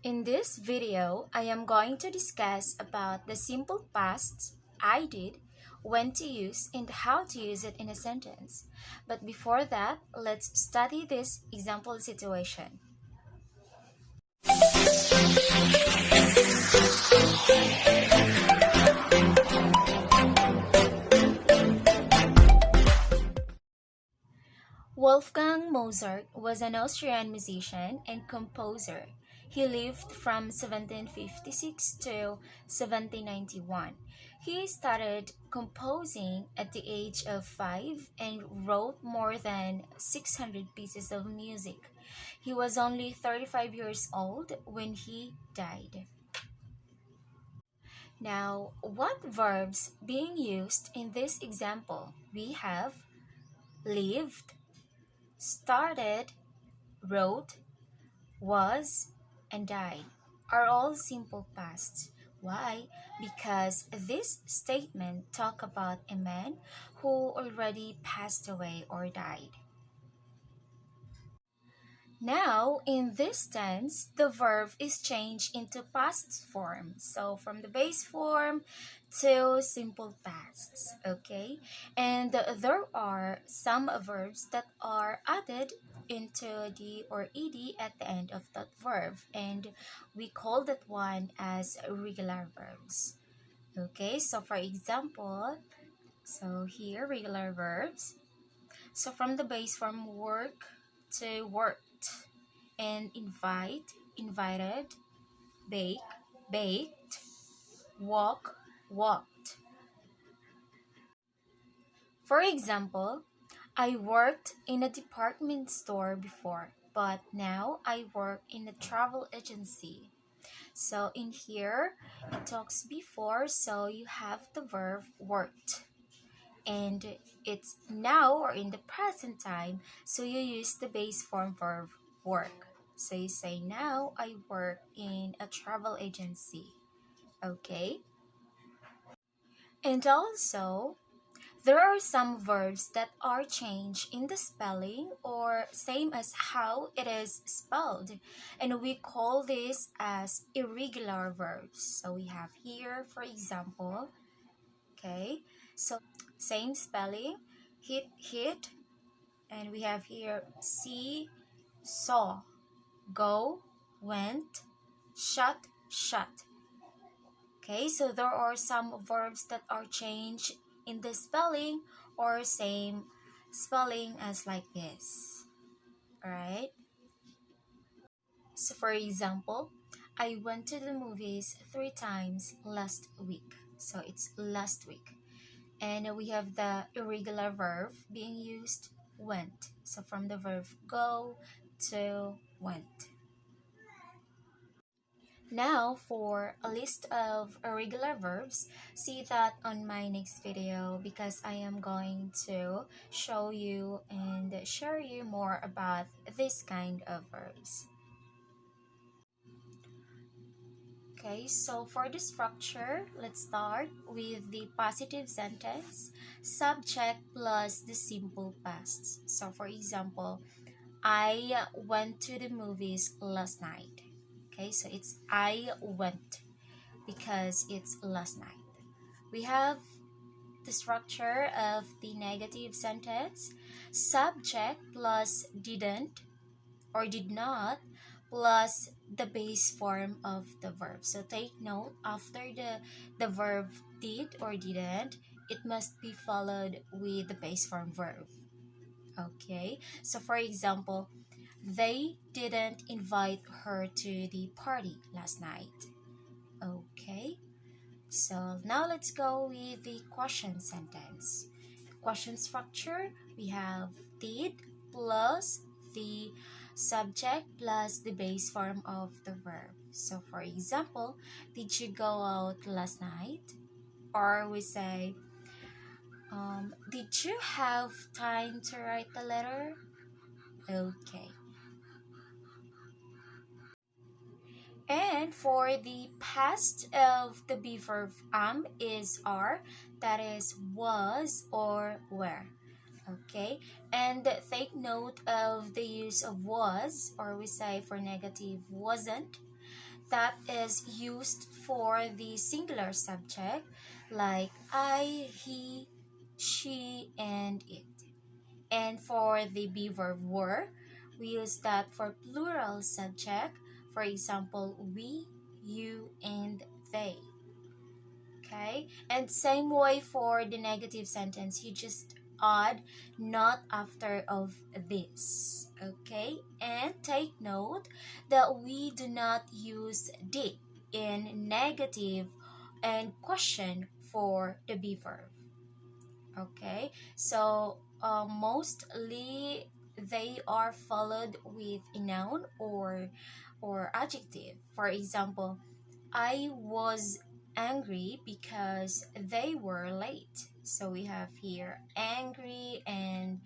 In this video, I am going to discuss about the simple past I did, when to use, and how to use it in a sentence. But before that, let's study this example situation. Wolfgang Mozart was an Austrian musician and composer. He lived from 1756 to 1791. He started composing at the age of 5 and wrote more than 600 pieces of music. He was only 35 years old when he died. Now, what verbs being used in this example? We have lived, started, wrote, was, and died are all simple pasts. Why? Because this statement talk about a man who already passed away or died. Now, in this tense, the verb is changed into past form. So, from the base form to simple pasts, okay? And there are some verbs that are added into the or ed at the end of that verb, and we call that one as regular verbs. Okay, so for example, so here regular verbs. So from the base form work to worked, and invite, invited, bake, baked, walk, walked. For example, I worked in a department store before, but now I work in a travel agency. So in here, it talks before, so you have the verb worked. And it's now or in the present time, so you use the base form verb work. So you say, now I work in a travel agency. Okay? And also, there are some verbs that are changed in the spelling or same as how it is spelled. And we call this as irregular verbs. So we have here, for example, okay? So same spelling, hit, and we have here see, saw, go, went, shut, shut. Okay, so there are some verbs that are changed in the spelling or same spelling as like this. Alright, so for example, I went to the movies 3 times last week. So it's last week. And we have the irregular verb being used, went. So from the verb go to went. Now for a list of irregular verbs, see that on my next video because I am going to show you and share you more about this kind of verbs. Okay, so for the structure, let's start with the positive sentence, subject plus the simple past. So for example, I went to the movies last night. Okay, so it's I went because it's last night. We have the structure of the negative sentence, subject plus didn't or did not plus the base form of the verb. So take note, after the verb did or didn't, it must be followed with the base form verb. Okay, so for example, they didn't invite her to the party last night. Okay, so now let's go with the question sentence. Question structure, we have did plus the subject plus the base form of the verb. So for example, did you go out last night? Or we say, did you have time to write the letter? Okay. And for the past of the be verb is are, that is was or were. Okay, and take note of the use of was, or we say for negative wasn't, that is used for the singular subject, like I, he, she, and it. And for the be verb were, we use that for plural subject. For example, we, you, and they. Okay, and same way for the negative sentence, you just add not after of this. Okay, and take note that we do not use did in negative and question for the be verb. Okay, so mostly they are followed with a noun or adjective. For example, I was angry because they were late. So we have here angry and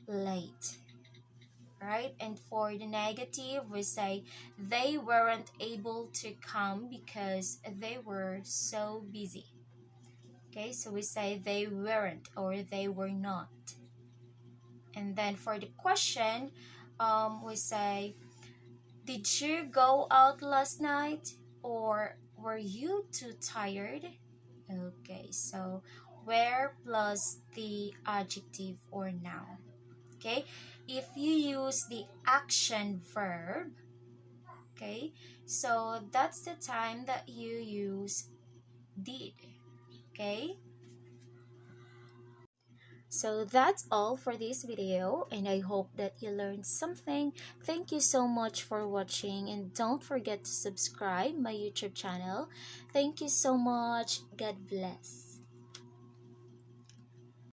late, right? And for the negative, we say they weren't able to come because they were so busy. Okay, so we say they weren't or they were not. And then for the question, we say, did you go out last night or were you too tired? Okay, so where plus the adjective or noun. Okay, if you use the action verb, okay, so that's the time that you use did. Okay, so that's all for this video, and I hope that you learned something. Thank you so much for watching, and don't forget to subscribe my YouTube channel. Thank you so much. God bless.